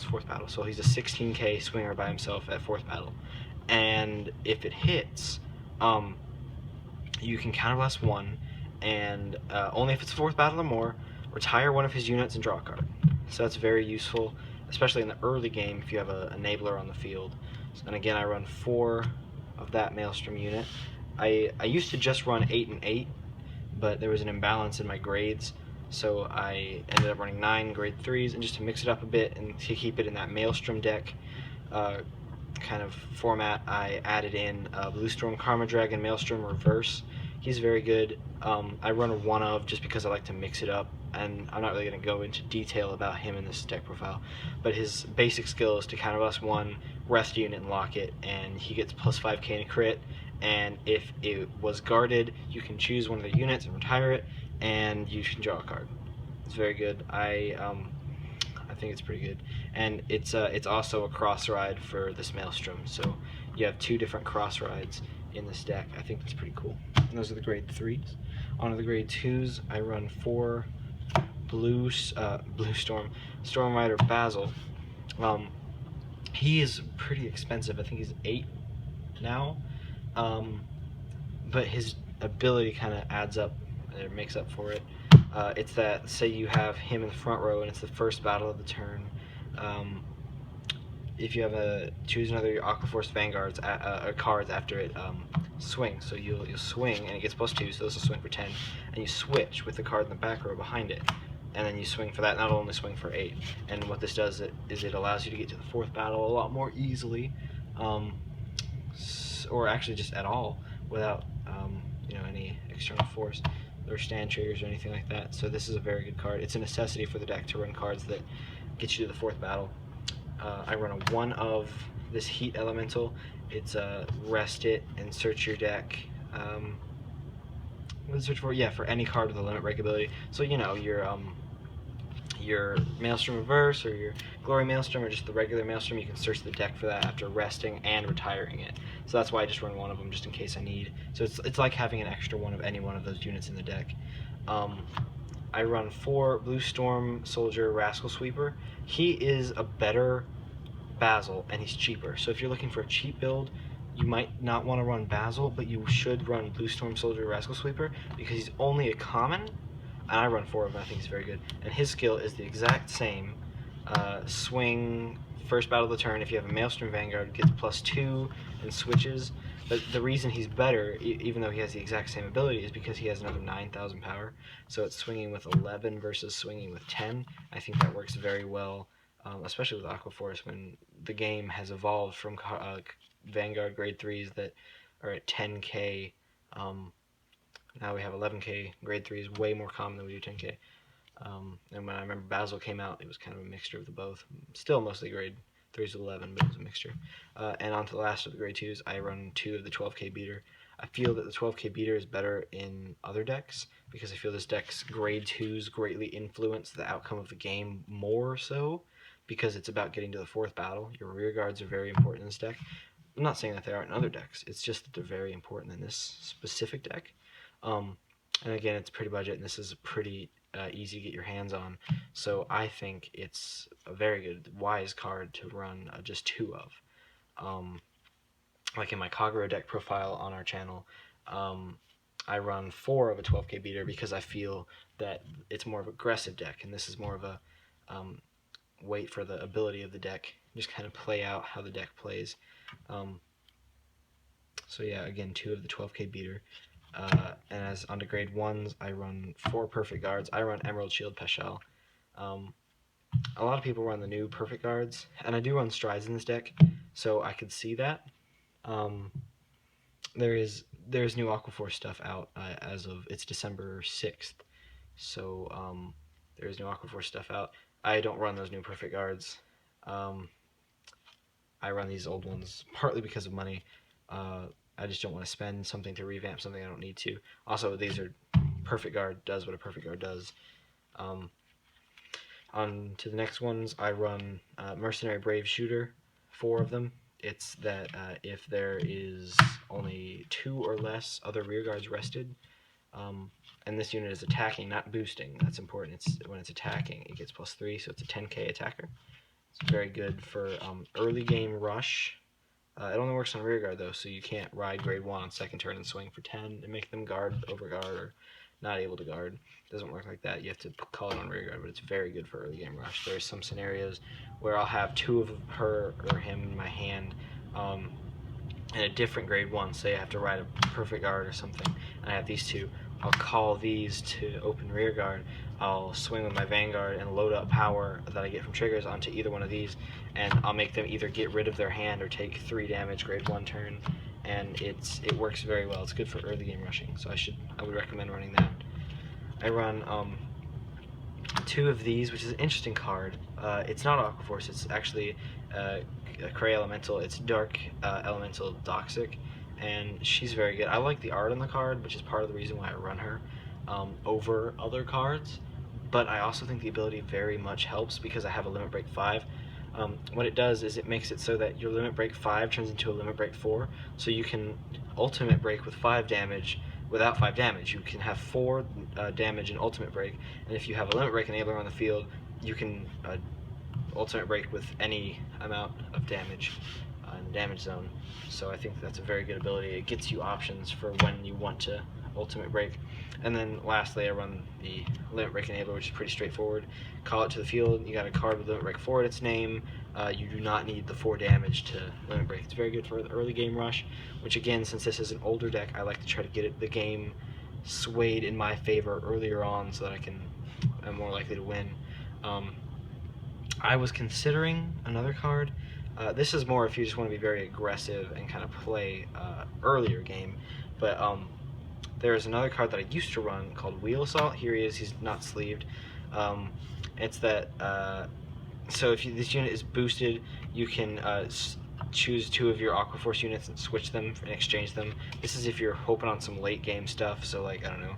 4th battle. So he's a 16k swinger by himself at 4th battle. And if it hits, you can counterblast 1, and only if it's 4th battle or more, retire one of his units and draw a card. So that's very useful, especially in the early game if you have an enabler on the field. And again, I run 4 of that Maelstrom unit. I used to just run 8 and 8, but there was an imbalance in my grades, so I ended up running 9 grade 3s, and just to mix it up a bit and to keep it in that Maelstrom deck kind of format, I added in Blue Storm Karma Dragon Maelstrom Reverse. He's very good. I run a 1 of just because I like to mix it up, and I'm not really going to go into detail about him in this deck profile, but his basic skill is to counterblast 1, rest unit and lock it, and he gets plus 5k in crit, and if it was guarded, you can choose one of the units and retire it, and you can draw a card. It's very good. I think it's pretty good, and it's also a cross ride for this Maelstrom, so you have 2 different cross rides in this deck. I think that's pretty cool. And those are the grade 3s. On to the grade 2s, I run 4 Blue Storm Rider Basil. He is pretty expensive. I think he's 8 now, but his ability kind of adds up, or makes up for it. It's that, say you have him in the front row and it's the first battle of the turn, if you have choose another of your Aqua Force Vanguards cards after it swings, so you'll swing and it gets plus 2, so this will swing for 10, and you switch with the card in the back row behind it, and then you swing for that, not only swing for 8. And what this does is it allows you to get to the 4th battle a lot more easily, or actually just at all, without any external force or stand triggers or anything like that. So this is a very good card. It's a necessity for the deck to run cards that get you to the 4th battle. I run a 1 of this Heat Elemental. It's rest it and search your deck. What does it search for? Yeah, for any card with a limit break ability. So your Maelstrom Reverse or your Glory Maelstrom or just the regular Maelstrom, you can search the deck for that after resting and retiring it. So that's why I just run 1 of them just in case I need. So it's like having an extra 1 of any one of those units in the deck. I run 4 Blue Storm Soldier Rascal Sweeper. He is a better Basil and he's cheaper. So if you're looking for a cheap build, you might not want to run Basil, but you should run Blue Storm Soldier Rascal Sweeper because he's only a common, and I run 4 of them. I think he's very good. And his skill is the exact same. Swing, first battle of the turn. If you have a Maelstrom Vanguard, gets plus 2 and switches. But the reason he's better, even though he has the exact same ability, is because he has another 9,000 power. So it's swinging with 11 versus swinging with 10. I think that works very well, especially with Aqua Force, when the game has evolved from Vanguard grade 3s that are at 10k. Now we have 11k grade 3s, way more common than we do 10k. And when I remember Basil came out, it was kind of a mixture of the both. Still mostly grade 3s to 11, but it was a mixture. And on to the last of the grade 2s, I run 2 of the 12k beater. I feel that the 12k beater is better in other decks because I feel this deck's grade 2s greatly influence the outcome of the game more so because it's about getting to the 4th battle. Your rear guards are very important in this deck. I'm not saying that they aren't in other decks, it's just that they're very important in this specific deck. And again, it's pretty budget, and this is pretty easy to get your hands on. So I think it's a very good, wise card to run just 2 of. Like in my Kagura deck profile on our channel, I run 4 of a 12k beater because I feel that it's more of an aggressive deck, and this is more of a wait for the ability of the deck, just kind of play out how the deck plays. So yeah, again, 2 of the 12k beater. And as on to grade 1s, I run 4 perfect guards. I run Emerald Shield Peshel. A lot of people run the new perfect guards, and I do run strides in this deck, so I could see that. There's new Aqua Force stuff out as of, it's December 6th, so there's new Aqua Force stuff out. I don't run those new perfect guards. I run these old ones partly because of money. I just don't want to spend something to revamp something I don't need to. Also, these are perfect guard does what a perfect guard does. On to the next ones, I run Mercenary Brave Shooter, 4 of them. It's that if there is only 2 or less other rear guards rested, and this unit is attacking, not boosting, that's important. It's when it's attacking, it gets plus 3, so it's a 10k attacker. It's very good for early game rush. It only works on rear guard though, so you can't ride grade 1 on second turn and swing for 10 and make them guard, over guard, or not able to guard. It doesn't work like that. You have to call it on rear guard, but it's very good for early game rush. There's some scenarios where I'll have 2 of her or him in my hand in a different grade 1. Say I have to ride a perfect guard or something, and I have these 2. I'll call these to open rear guard. I'll swing with my Vanguard and load up power that I get from triggers onto either one of these, and I'll make them either get rid of their hand or take 3 damage grade 1 turn, and it works very well. It's good for early game rushing, so I would recommend running that. I run 2 of these, which is an interesting card. It's not Aqua Force, it's actually a Cray Elemental. It's Dark Elemental Doxic, and she's very good. I like the art on the card, which is part of the reason why I run her over other cards, but I also think the ability very much helps because I have a Limit Break 5. What it does is it makes it so that your Limit Break 5 turns into a Limit Break 4, so you can Ultimate Break with 5 damage without 5 damage. You can have 4 damage in Ultimate Break, and if you have a Limit Break enabler on the field, you can Ultimate Break with any amount of damage in the damage zone. So I think that's a very good ability. It gets you options for when you want to Ultimate Break. And then lastly, I run the Limit Break enabler, which is pretty straightforward. Call it to the field, you got a card with Limit Break 4 at its name. You do not need the 4 damage to Limit Break. It's very good for the early game rush, which again, since this is an older deck, I like to try to get the game swayed in my favor earlier on so that I'm more likely to win. I was considering another card. This is more if you just want to be very aggressive and kind of play earlier game, but there is another card that I used to run called Wheel Assault. Here he is, he's not sleeved. It's that, so if this unit is boosted, you can choose 2 of your Aqua Force units and switch them and exchange them. This is if you're hoping on some late game stuff, so like, I don't know,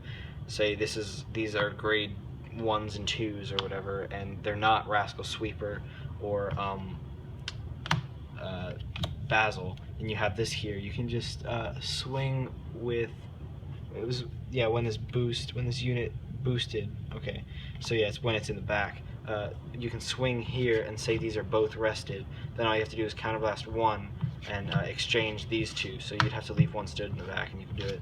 say these are grade 1s and 2s or whatever, and they're not Rascal Sweeper or Basil, and you have this here, you can just swing with, when this unit boosted, okay, so yeah, it's when it's in the back, you can swing here and say these are both rested, then all you have to do is counterblast 1 and exchange these 2, so you'd have to leave 1 stood in the back and you can do it.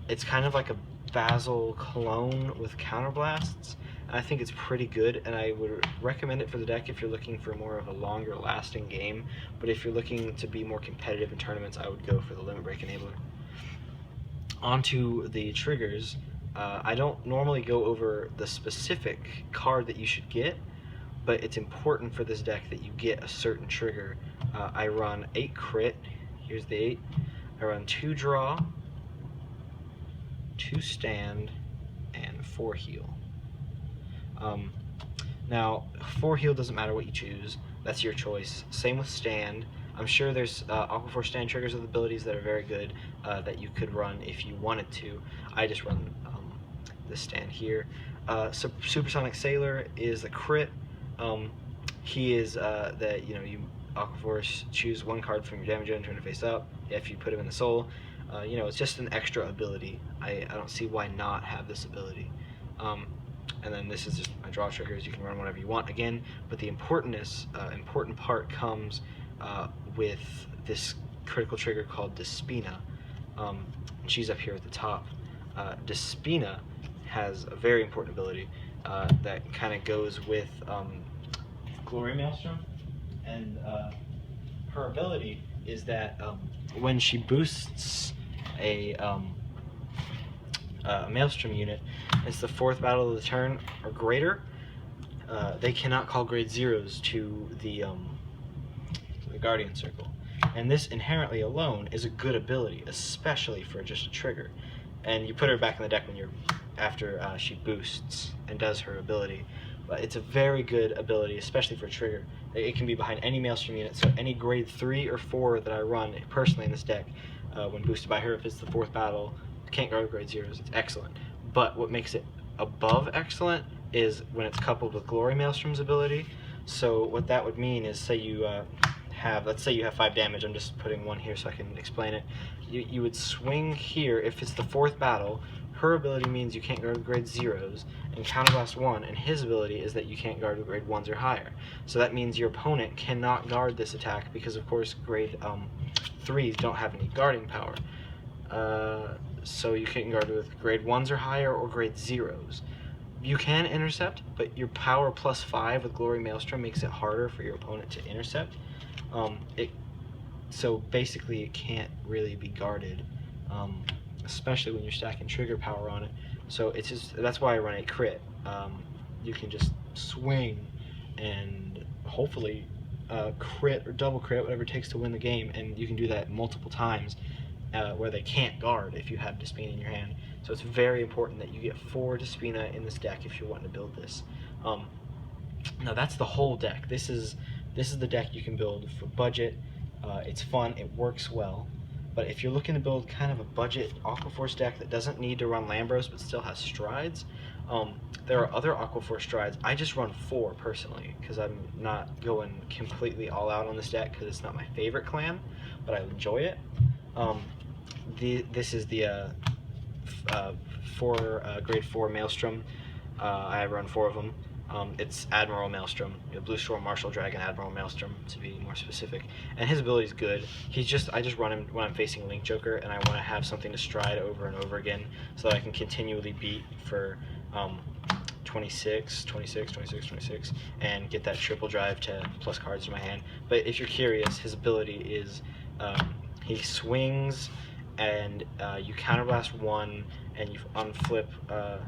It's kind of like a Basil clone with counterblasts. I think it's pretty good, and I would recommend it for the deck if you're looking for more of a longer lasting game, but if you're looking to be more competitive in tournaments, I would go for the Limit Break enabler. Onto the triggers. I don't normally go over the specific card that you should get, but it's important for this deck that you get a certain trigger. I run 8 crit, here's the 8, I run 2 draw, 2 stand, and 4 heal. Now, 4 heal doesn't matter what you choose, that's your choice. Same with stand. I'm sure there's Aqua Force stand triggers with abilities that are very good that you could run if you wanted to. I just run this stand here. Supersonic Sailor is a crit. He is that you Aqua Force choose 1 card from your damage zone, turn it face up. If you put him in the soul, it's just an extra ability. I don't see why not have this ability. And then this is just my draw triggers. You can run whatever you want again, but the important part comes with this critical trigger called Despina. She's up here at the top. Despina has a very important ability that kind of goes with Glory Maelstrom, and her ability is that when she boosts a Maelstrom unit, it's the 4th battle of the turn or greater, they cannot call grade 0s to the Guardian Circle. And this inherently alone is a good ability, especially for just a trigger. And you put her back in the deck when after she boosts and does her ability. But it's a very good ability, especially for a trigger. It can be behind any Maelstrom unit, so any grade 3 or 4 that I run personally in this deck, when boosted by her, if it's the 4th battle, can't guard grade 0s, it's excellent. But what makes it above excellent is when it's coupled with Glory Maelstrom's ability. So what that would mean is, say you let's say you have 5 damage, I'm just putting 1 here so I can explain it. You would swing here, if it's the 4th battle, her ability means you can't guard with grade 0s, and Counterblast 1, and his ability is that you can't guard with grade 1s or higher. So that means your opponent cannot guard this attack because, of course, grade 3s don't have any guarding power. So you can't guard with grade 1s or higher or grade 0s. You can intercept, but your power plus 5 with Glory Maelstrom makes it harder for your opponent to intercept. So basically it can't really be guarded, especially when you're stacking trigger power on it. So it's just, that's why I run a crit. You can just swing and hopefully crit or double crit, whatever it takes to win the game, and you can do that multiple times where they can't guard if you have Despina in your hand. So it's very important that you get 4 Despina in this deck if you're wanting to build this. Now that's the whole deck. This is the deck you can build for budget. It's fun, it works well, but if you're looking to build kind of a budget Aquaforce deck that doesn't need to run Lambros but still has strides, there are other Aquaforce strides. I just run 4 personally because I'm not going completely all out on this deck because it's not my favorite clan, but I enjoy it. This is the grade 4 Maelstrom. I run 4 of them. It's Admiral Maelstrom, Blue Storm, Martial Dragon, Admiral Maelstrom, to be more specific. And his ability is good. I just run him when I'm facing Link Joker, and I want to have something to stride over and over again so that I can continually beat for 26, and get that triple drive to plus cards in my hand. But if you're curious, his ability is he swings, and you counterblast 1, and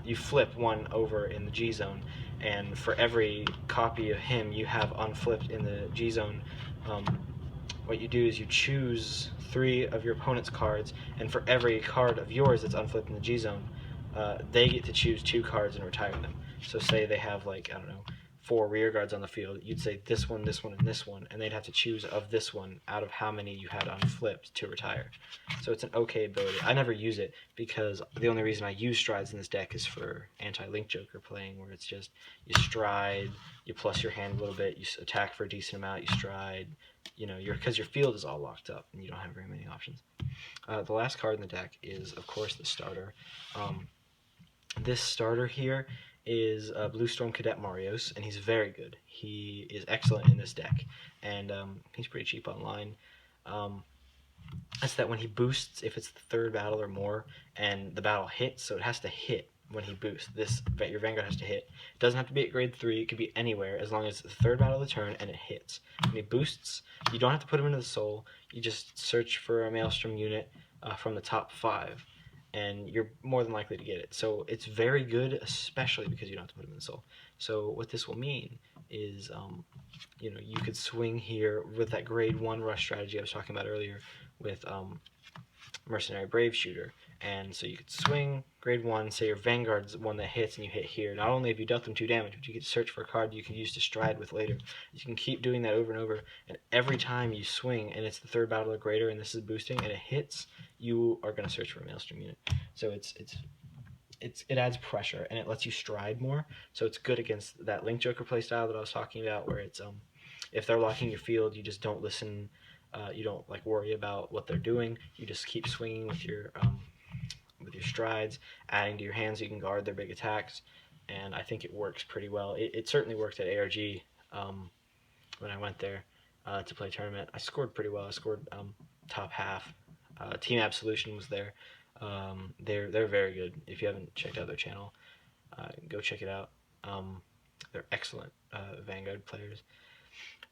you flip 1 over in the G zone, and for every copy of him you have unflipped in the G zone, what you do is you choose 3 of your opponent's cards, and for every card of yours that's unflipped in the G zone, they get to choose 2 cards and retire them. So say they have, like, I don't know, 4 rear guards on the field, you'd say this one, this one, and this one, and they'd have to choose of this one out of how many you had unflipped to retire. So it's an okay ability. I never use it because the only reason I use strides in this deck is for anti-Link Joker playing, where it's just you stride, you plus your hand a little bit, you attack for a decent amount, you stride, because your field is all locked up and you don't have very many options. The last card in the deck is, of course, the starter. This starter here is Blue Storm Cadet Marios, and he's very good. He is excellent in this deck, and he's pretty cheap online. That's that when he boosts, if it's the 3rd battle or more, and the battle hits, so it has to hit when he boosts. Your Vanguard has to hit. It doesn't have to be at grade 3, it could be anywhere, as long as it's the 3rd battle of the turn and it hits. When he boosts, you don't have to put him into the soul, you just search for a Maelstrom unit from the top 5. And you're more than likely to get it. So it's very good, especially because you don't have to put them in the soul. So what this will mean is, you could swing here with that grade 1 rush strategy I was talking about earlier with Mercenary Brave Shooter. And so you could swing grade 1, say your Vanguard's one that hits and you hit here. Not only have you dealt them 2 damage, but you get to search for a card you can use to stride with later. You can keep doing that over and over, and every time you swing and it's the 3rd battle or greater and this is boosting and it hits, you are going to search for a Maelstrom unit. So it adds pressure and it lets you stride more. So it's good against that Link Joker playstyle that I was talking about, where it's if they're locking your field, you just don't listen. You don't worry about what they're doing. You just keep swinging with your strides, adding to your hands so you can guard their big attacks, and I think it works pretty well. It certainly worked at ARG when I went there to play a tournament. I scored pretty well. I scored top half. Team Absolution was there. They're very good. If you haven't checked out their channel, go check it out. They're excellent Vanguard players.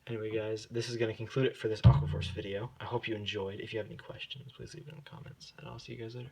Anyway, guys, this is going to conclude it for this Aquaforce video. I hope you enjoyed. If you have any questions, please leave it in the comments, and I'll see you guys later.